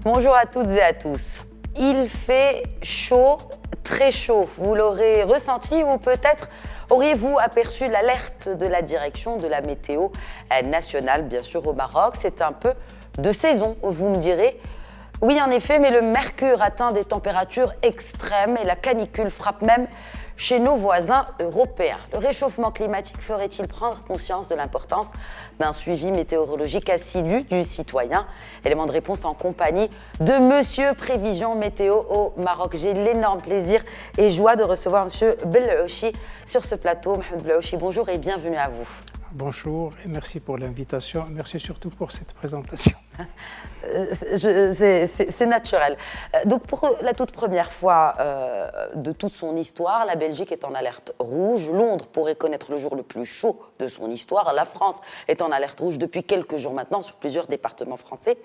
Bonjour à toutes et à tous. Il fait chaud, très chaud. Vous l'aurez ressenti ou peut-être auriez-vous aperçu l'alerte de la direction de la météo nationale, bien sûr, au Maroc. C'est un peu de saison, vous me direz. Oui, en effet, mais le mercure atteint des températures extrêmes et la canicule frappe même chez nos voisins européens. Le réchauffement climatique ferait-il prendre conscience de l'importance d'un suivi météorologique assidu du citoyen? Élément de réponse en compagnie de Monsieur Prévision Météo au Maroc. J'ai l'énorme plaisir et joie de recevoir Monsieur Bellouchi sur ce plateau. Mohamed Bellouchi, bonjour et bienvenue à vous. Bonjour et merci pour l'invitation. Merci surtout pour cette présentation. C'est naturel. Donc pour la toute première fois de toute son histoire, la Belgique est en alerte rouge. Londres pourrait connaître le jour le plus chaud de son histoire. La France est en alerte rouge depuis quelques jours maintenant sur plusieurs départements français.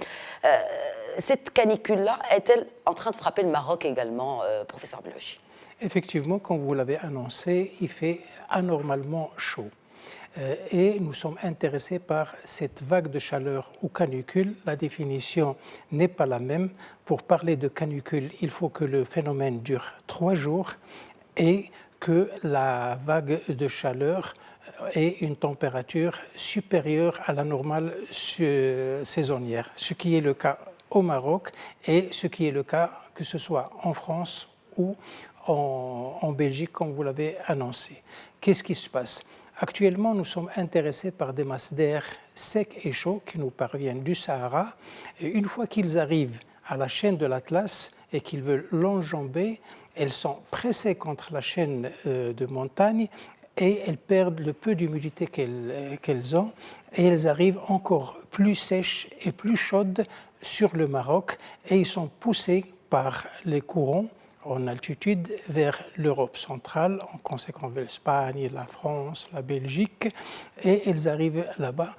Cette canicule-là est-elle en train de frapper le Maroc également, professeur Bellouchi? Effectivement, comme vous l'avez annoncé, il fait anormalement chaud. Et nous sommes intéressés par cette vague de chaleur ou canicule. La définition n'est pas la même. Pour parler de canicule, il faut que le phénomène dure 3 jours et que la vague de chaleur ait une température supérieure à la normale saisonnière, ce qui est le cas au Maroc et ce qui est le cas que ce soit en France ou en Belgique, comme vous l'avez annoncé. Qu'est-ce qui se passe ? Actuellement, nous sommes intéressés par des masses d'air secs et chauds qui nous parviennent du Sahara. Et une fois qu'ils arrivent à la chaîne de l'Atlas et qu'ils veulent l'enjamber, elles sont pressées contre la chaîne de montagne et elles perdent le peu d'humidité qu'elles ont et elles arrivent encore plus sèches et plus chaudes sur le Maroc et ils sont poussés par les courants en altitude vers l'Europe centrale, en conséquence vers l'Espagne, la France, la Belgique, et elles arrivent là-bas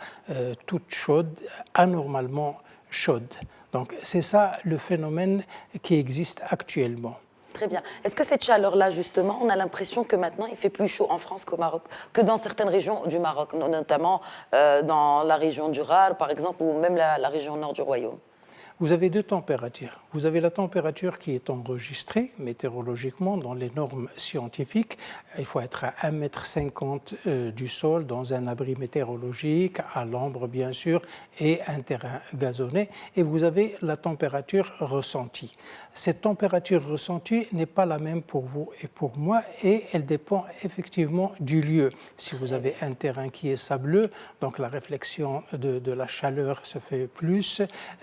toutes chaudes, anormalement chaudes. Donc c'est ça le phénomène qui existe actuellement. Très bien. Est-ce que cette chaleur-là, justement, on a l'impression que maintenant il fait plus chaud en France qu'au Maroc, que dans certaines régions du Maroc, notamment dans la région du Rhône, par exemple, ou même la région nord du Royaume? Vous avez deux températures. Vous avez la température qui est enregistrée météorologiquement dans les normes scientifiques. Il faut être à 1,50 m du sol, dans un abri météorologique, à l'ombre bien sûr, et un terrain gazonné. Et vous avez la température ressentie. Cette température ressentie n'est pas la même pour vous et pour moi, et elle dépend effectivement du lieu. Si vous avez un terrain qui est sableux, donc la réflexion de la chaleur se fait plus,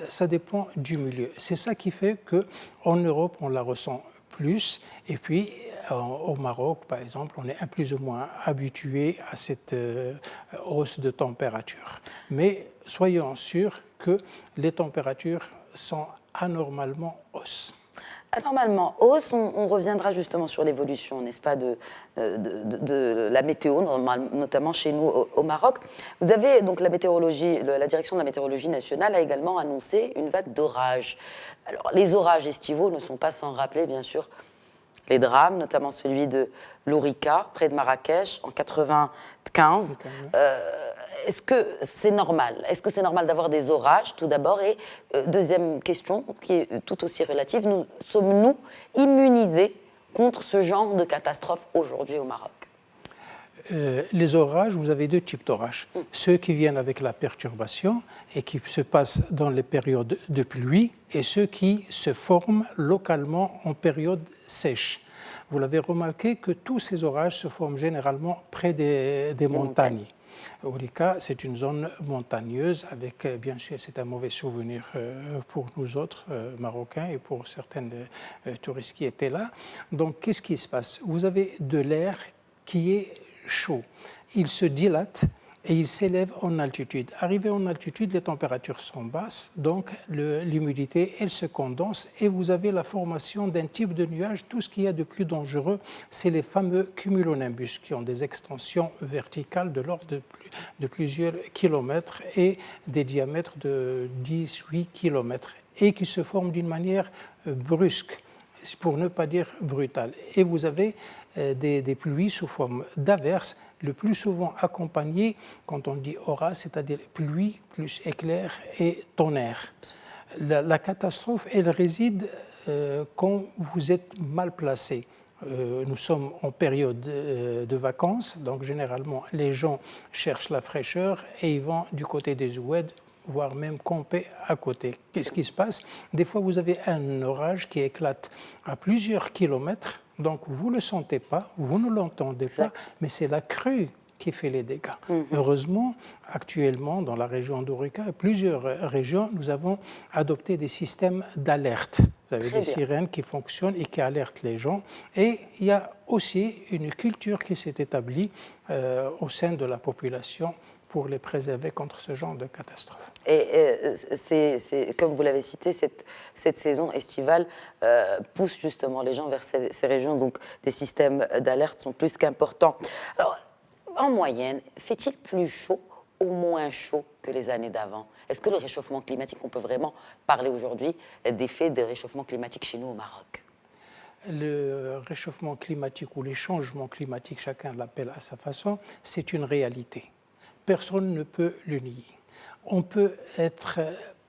ça dépend du milieu. C'est ça qui fait qu'en Europe, on la ressent plus. Et puis, au Maroc, par exemple, on est plus ou moins habitué à cette hausse de température. Mais soyons sûrs que les températures sont anormalement hausses. Anormalement hausse, on reviendra justement sur l'évolution, n'est-ce pas, de la météo, notamment chez nous au Maroc. Vous avez donc la météorologie, la direction de la météorologie nationale a également annoncé une vague d'orages. Alors, les orages estivaux ne sont pas sans rappeler, bien sûr, les drames, notamment celui de l'Ourika, près de Marrakech, en 1995. Est-ce que c'est normal? Est-ce que c'est normal d'avoir des orages, tout d'abord? Et deuxième question, qui est tout aussi relative, sommes-nous immunisés contre ce genre de catastrophe aujourd'hui au Maroc? Les orages, vous avez deux types d'orages. Ceux qui viennent avec la perturbation et qui se passent dans les périodes de pluie et ceux qui se forment localement en période sèche. Vous l'avez remarqué que tous ces orages se forment généralement près des montagnes. Ourika, c'est une zone montagneuse avec, bien sûr, c'est un mauvais souvenir pour nous autres, Marocains, et pour certains touristes qui étaient là. Donc, qu'est-ce qui se passe? Vous avez de l'air qui est chaud. Il se dilate et il s'élève en altitude. Arrivé en altitude, les températures sont basses, donc l'humidité, elle se condense et vous avez la formation d'un type de nuage. Tout ce qu'il y a de plus dangereux, c'est les fameux cumulonimbus qui ont des extensions verticales de l'ordre de plusieurs kilomètres et des diamètres de 10-8 kilomètres et qui se forment d'une manière brusque, pour ne pas dire brutale. Et vous avez des pluies sous forme d'averses, le plus souvent accompagnées, quand on dit orage, c'est-à-dire pluie plus éclair et tonnerre. La catastrophe, elle réside quand vous êtes mal placé. Nous sommes en période de vacances, donc généralement les gens cherchent la fraîcheur et ils vont du côté des oueds, voire même camper à côté. Qu'est-ce qui se passe? Des fois, vous avez un orage qui éclate à plusieurs kilomètres, donc vous ne le sentez pas, vous ne l'entendez pas, mais c'est la crue qui fait les dégâts. Heureusement, actuellement, dans la région d'Orica et plusieurs régions, nous avons adopté des systèmes d'alerte. Vous avez des sirènes qui fonctionnent et qui alertent les gens. Et il y a aussi une culture qui s'est établie au sein de la population pour les préserver contre ce genre de catastrophe. Et comme vous l'avez cité, cette saison estivale pousse justement les gens vers ces régions, donc des systèmes d'alerte sont plus qu'importants. Alors, en moyenne, fait-il plus chaud ou moins chaud que les années d'avant? Est-ce que le réchauffement climatique, on peut vraiment parler aujourd'hui d'effets de réchauffement climatique chez nous au Maroc? Le réchauffement climatique ou les changements climatiques, chacun l'appelle à sa façon, c'est une réalité. Personne ne peut le nier. On peut être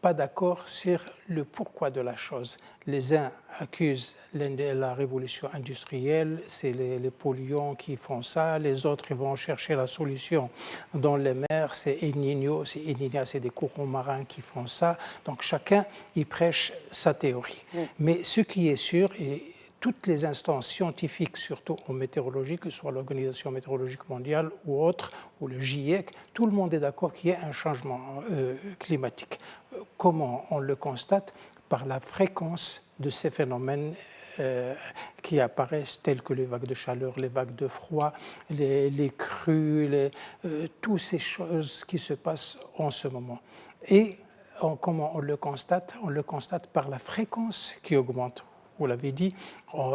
pas d'accord sur le pourquoi de la chose. Les uns accusent la révolution industrielle, c'est les polluants qui font ça, les autres ils vont chercher la solution dans les mers, c'est El Niño, c'est des courants marins qui font ça. Donc chacun y prêche sa théorie. Mais ce qui est sûr, et toutes les instances scientifiques, surtout en météorologie, que ce soit l'Organisation météorologique mondiale ou autre, ou le GIEC, tout le monde est d'accord qu'il y a un changement climatique. Comment on le constate? Par la fréquence de ces phénomènes qui apparaissent, tels que les vagues de chaleur, les vagues de froid, les crues, toutes ces choses qui se passent en ce moment. Et comment on le constate? On le constate par la fréquence qui augmente. Vous l'avez dit,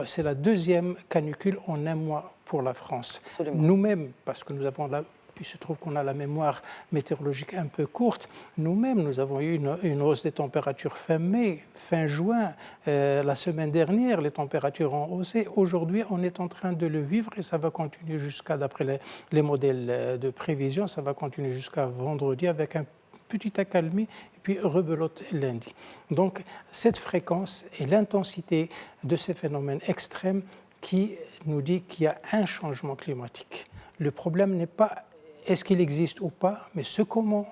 c'est la deuxième canicule en un mois pour la France. Nous-mêmes, parce que nous avons puis se trouve qu'on a la mémoire météorologique un peu courte, nous-mêmes, nous avons eu une hausse des températures fin mai, fin juin. La semaine dernière, les températures ont haussé. Aujourd'hui, on est en train de le vivre et ça va continuer d'après les modèles de prévision, ça va continuer jusqu'à vendredi avec un petit accalmie et puis rebelote lundi. Donc cette fréquence et l'intensité de ces phénomènes extrêmes qui nous dit qu'il y a un changement climatique. Le problème n'est pas est-ce qu'il existe ou pas, mais comment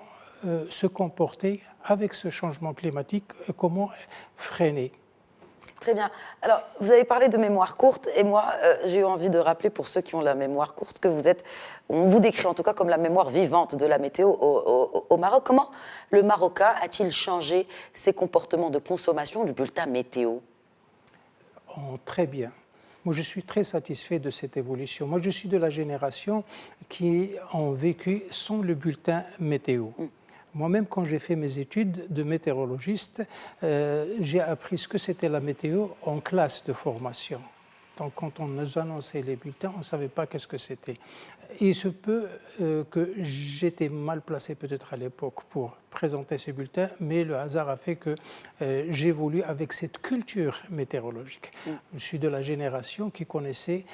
se comporter avec ce changement climatique, comment freiner. Très bien. Alors, vous avez parlé de mémoire courte, et moi, j'ai eu envie de rappeler pour ceux qui ont la mémoire courte que on vous décrit en tout cas comme la mémoire vivante de la météo au Maroc. Comment le Marocain a-t-il changé ses comportements de consommation du bulletin météo? Très bien. Moi, je suis très satisfait de cette évolution. Moi, je suis de la génération qui ont vécu sans le bulletin météo. Moi-même, quand j'ai fait mes études de météorologiste, j'ai appris ce que c'était la météo en classe de formation. Donc, quand on nous annonçait les bulletins, on ne savait pas qu'est-ce que c'était. Il se peut que j'étais mal placé peut-être à l'époque pour présenter ce bulletin, mais le hasard a fait que j'évolue avec cette culture météorologique. Je suis de la génération qui connaissait,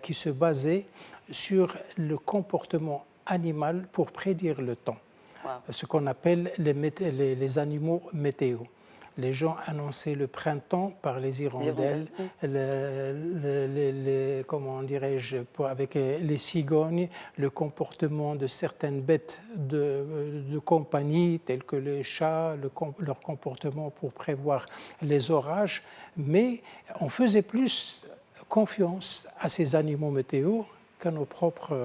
qui se basait sur le comportement animal pour prédire le temps. Wow. Ce qu'on appelle les animaux météo. Les gens annonçaient le printemps par les hirondelles, comment dirais-je, avec les cigognes, le comportement de certaines bêtes de compagnie, telles que les chats, leur comportement pour prévoir les orages. Mais on faisait plus confiance à ces animaux météo qu'à nos propres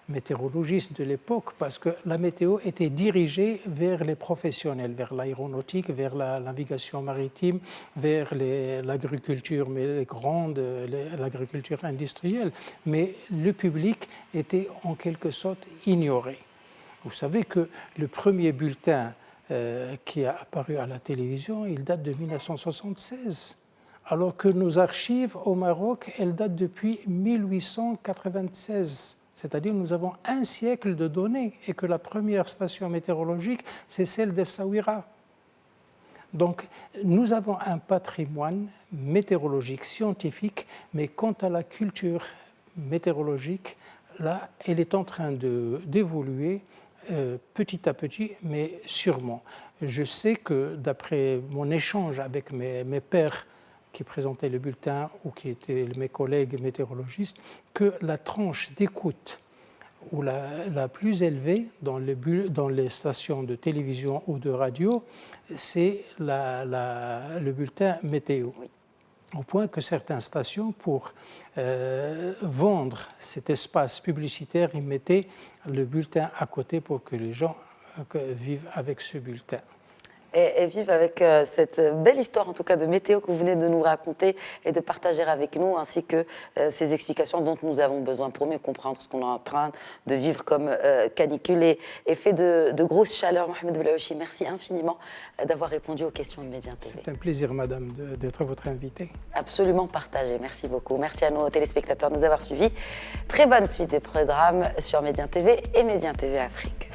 météorologistes de l'époque, parce que la météo était dirigée vers les professionnels, vers l'aéronautique, vers la navigation maritime, vers l'agriculture, mais l'agriculture industrielle. Mais le public était en quelque sorte ignoré. Vous savez que le premier bulletin qui a apparu à la télévision, il date de 1976. Alors que nos archives au Maroc, elles datent depuis 1896. C'est-à-dire que nous avons un siècle de données et que la première station météorologique, c'est celle d'Essaouira. Donc, nous avons un patrimoine météorologique, scientifique, mais quant à la culture météorologique, là, elle est en train d'évoluer petit à petit, mais sûrement. Je sais que d'après mon échange avec mes pairs qui présentaient le bulletin ou qui étaient mes collègues météorologistes, que la tranche d'écoute ou la plus élevée dans les stations de télévision ou de radio, c'est le bulletin météo. Oui. Au point que certaines stations, pour vendre cet espace publicitaire, ils mettaient le bulletin à côté pour que les gens vivent avec ce bulletin. Et vivre avec cette belle histoire, en tout cas de météo que vous venez de nous raconter et de partager avec nous, ainsi que ces explications dont nous avons besoin pour mieux comprendre ce qu'on est en train de vivre comme canicule et fait de grosses chaleurs. Mohamed Blaouchi, merci infiniment d'avoir répondu aux questions de Médien TV. C'est un plaisir, madame, d'être votre invitée. Absolument partagé, merci beaucoup. Merci à nos téléspectateurs de nous avoir suivis. Très bonne suite des programmes sur Médien TV et Médien TV Afrique.